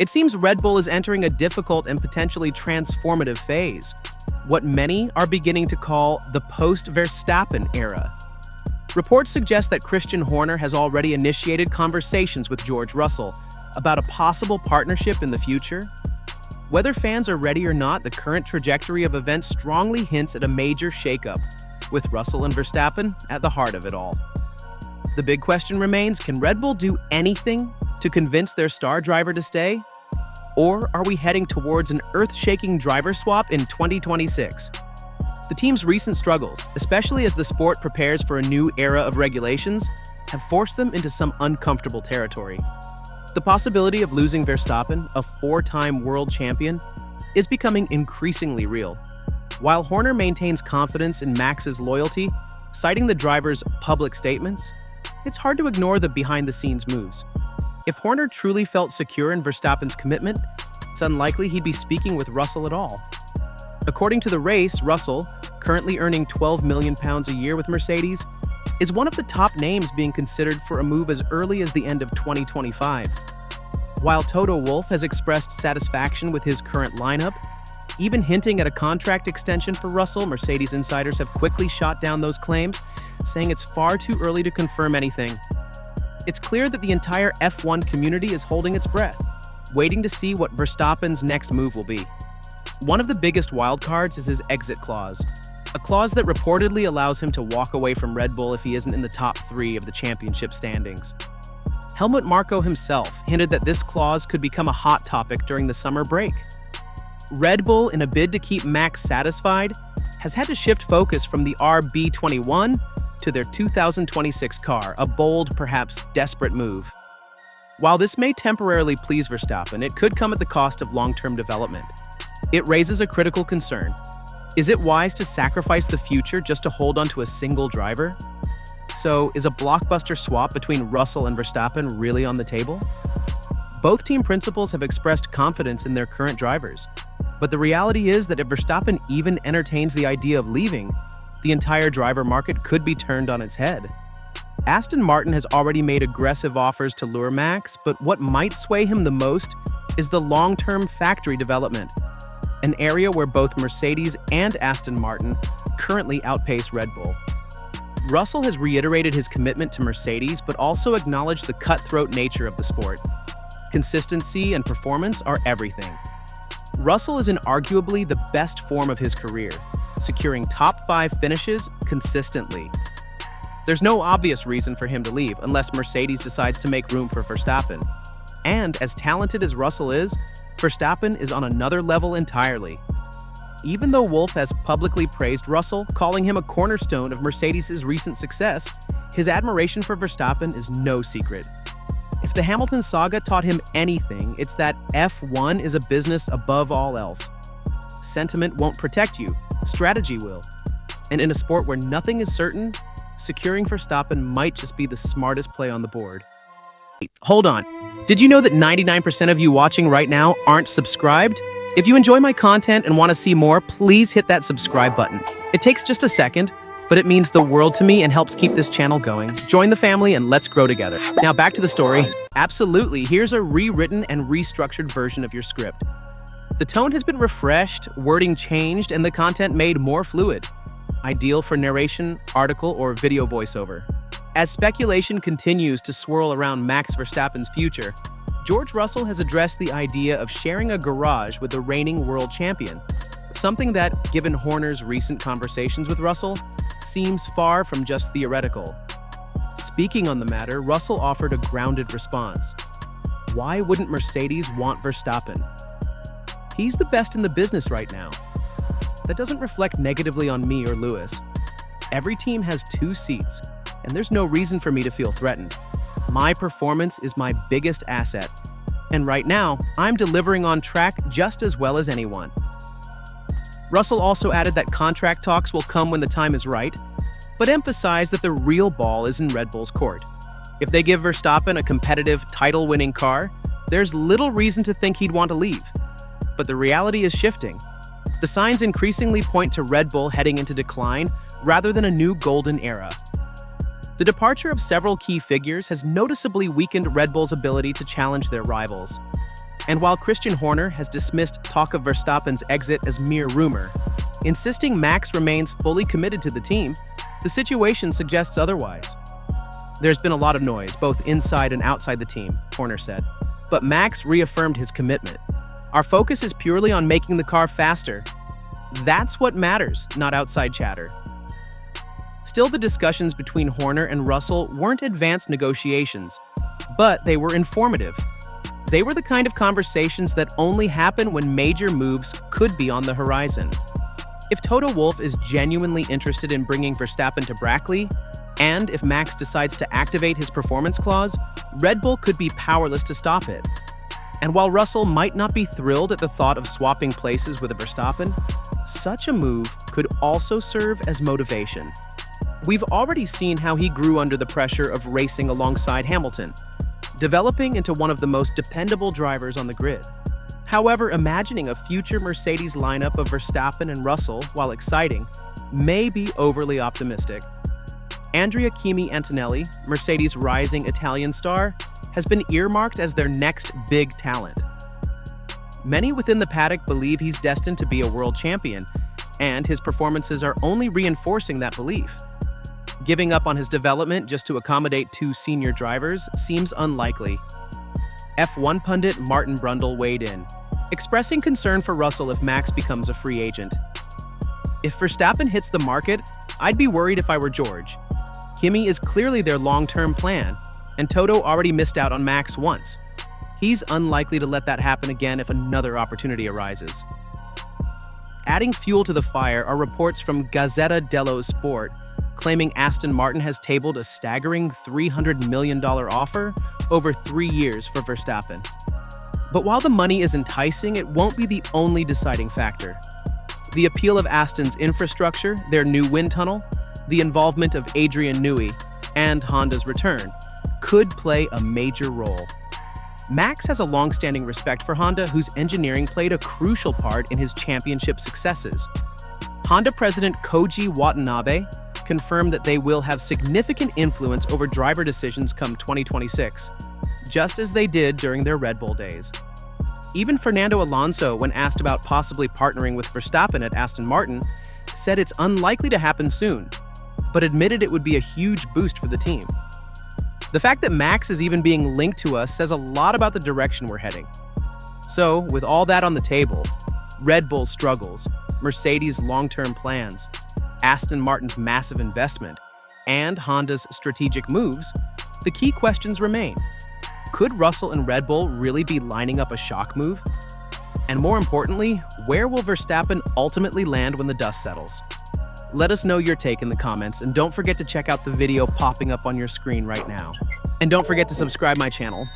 It seems Red Bull is entering a difficult and potentially transformative phase, what many are beginning to call the post-Verstappen era. Reports suggest that Christian Horner has already initiated conversations with George Russell about a possible partnership in the future. Whether fans are ready or not, the current trajectory of events strongly hints at a major shakeup, with Russell and Verstappen at the heart of it all. The big question remains, can Red Bull do anything to convince their star driver to stay? Or are we heading towards an earth-shaking driver swap in 2026? The team's recent struggles, especially as the sport prepares for a new era of regulations, have forced them into some uncomfortable territory. The possibility of losing Verstappen, a four-time world champion, is becoming increasingly real. While Horner maintains confidence in Max's loyalty, citing the driver's public statements, it's hard to ignore the behind-the-scenes moves. If Horner truly felt secure in Verstappen's commitment, it's unlikely he'd be speaking with Russell at all. According to the race, Russell, currently earning £12 million a year with Mercedes, is one of the top names being considered for a move as early as the end of 2025. While Toto Wolff has expressed satisfaction with his current lineup, even hinting at a contract extension for Russell, Mercedes insiders have quickly shot down those claims, saying it's far too early to confirm anything. It's clear that the entire F1 community is holding its breath, waiting to see what Verstappen's next move will be. One of the biggest wildcards is his exit clause, a clause that reportedly allows him to walk away from Red Bull if he isn't in the top 3 of the championship standings. Helmut Marko himself hinted that this clause could become a hot topic during the summer break. Red Bull, in a bid to keep Max satisfied, has had to shift focus from the RB21 to their 2026 car, a bold, perhaps desperate move. While this may temporarily please Verstappen, it could come at the cost of long-term development. It raises a critical concern. Is it wise to sacrifice the future just to hold onto a single driver? So, is a blockbuster swap between Russell and Verstappen really on the table? Both team principals have expressed confidence in their current drivers, but the reality is that if Verstappen even entertains the idea of leaving, the entire driver market could be turned on its head. Aston Martin has already made aggressive offers to lure Max, but what might sway him the most is the long-term factory development, an area where both Mercedes and Aston Martin currently outpace Red Bull. Russell has reiterated his commitment to Mercedes, but also acknowledged the cutthroat nature of the sport. Consistency and performance are everything. Russell is in arguably the best form of his career, securing top 5 finishes consistently. There's no obvious reason for him to leave unless Mercedes decides to make room for Verstappen. And as talented as Russell is, Verstappen is on another level entirely. Even though Wolff has publicly praised Russell, calling him a cornerstone of Mercedes' recent success, his admiration for Verstappen is no secret. If the Hamilton saga taught him anything, it's that F1 is a business above all else. Sentiment won't protect you, strategy will. And in a sport where nothing is certain, securing Verstappen might just be the smartest play on the board. Hold on. Did you know that 99% of you watching right now aren't subscribed? If you enjoy my content and want to see more, please hit that subscribe button. It takes just a second, but it means the world to me and helps keep this channel going. Join the family and let's grow together. Now back to the story. Absolutely, here's a rewritten and restructured version of your script. The tone has been refreshed, wording changed, and the content made more fluid. Ideal for narration, article, or video voiceover. As speculation continues to swirl around Max Verstappen's future, George Russell has addressed the idea of sharing a garage with the reigning world champion, something that, given Horner's recent conversations with Russell, seems far from just theoretical. Speaking on the matter, Russell offered a grounded response. Why wouldn't Mercedes want Verstappen? He's the best in the business right now. That doesn't reflect negatively on me or Lewis. Every team has 2 seats, and there's no reason for me to feel threatened. My performance is my biggest asset, and right now, I'm delivering on track just as well as anyone. Russell also added that contract talks will come when the time is right, but emphasized that the real ball is in Red Bull's court. If they give Verstappen a competitive, title-winning car, there's little reason to think he'd want to leave. But the reality is shifting. The signs increasingly point to Red Bull heading into decline rather than a new golden era. The departure of several key figures has noticeably weakened Red Bull's ability to challenge their rivals. And while Christian Horner has dismissed talk of Verstappen's exit as mere rumor, insisting Max remains fully committed to the team, the situation suggests otherwise. There's been a lot of noise, both inside and outside the team, Horner said, but Max reaffirmed his commitment. Our focus is purely on making the car faster. That's what matters, not outside chatter. Still, the discussions between Horner and Russell weren't advanced negotiations, but they were informative. They were the kind of conversations that only happen when major moves could be on the horizon. If Toto Wolff is genuinely interested in bringing Verstappen to Brackley, and if Max decides to activate his performance clause, Red Bull could be powerless to stop it. And while Russell might not be thrilled at the thought of swapping places with Verstappen, such a move could also serve as motivation. We've already seen how he grew under the pressure of racing alongside Hamilton, developing into one of the most dependable drivers on the grid. However, imagining a future Mercedes lineup of Verstappen and Russell, while exciting, may be overly optimistic. Andrea Kimi Antonelli, Mercedes' rising Italian star, has been earmarked as their next big talent. Many within the paddock believe he's destined to be a world champion, and his performances are only reinforcing that belief. Giving up on his development just to accommodate two senior drivers seems unlikely. F1 pundit Martin Brundle weighed in, expressing concern for Russell if Max becomes a free agent. If Verstappen hits the market, I'd be worried if I were George. Kimi is clearly their long-term plan, and Toto already missed out on Max once. He's unlikely to let that happen again if another opportunity arises. Adding fuel to the fire are reports from Gazzetta dello Sport claiming Aston Martin has tabled a staggering $300 million offer over 3 years for Verstappen. But while the money is enticing, it won't be the only deciding factor. The appeal of Aston's infrastructure, their new wind tunnel, the involvement of Adrian Newey, and Honda's return could play a major role. Max has a long-standing respect for Honda, whose engineering played a crucial part in his championship successes. Honda president Koji Watanabe confirmed that they will have significant influence over driver decisions come 2026, just as they did during their Red Bull days. Even Fernando Alonso, when asked about possibly partnering with Verstappen at Aston Martin, said it's unlikely to happen soon, but admitted it would be a huge boost for the team. The fact that Max is even being linked to us says a lot about the direction we're heading. So, with all that on the table, Red Bull's struggles, Mercedes' long-term plans, Aston Martin's massive investment, and Honda's strategic moves, the key questions remain. Could Russell and Red Bull really be lining up a shock move? And more importantly, where will Verstappen ultimately land when the dust settles? Let us know your take in the comments, and don't forget to check out the video popping up on your screen right now. And don't forget to subscribe my channel.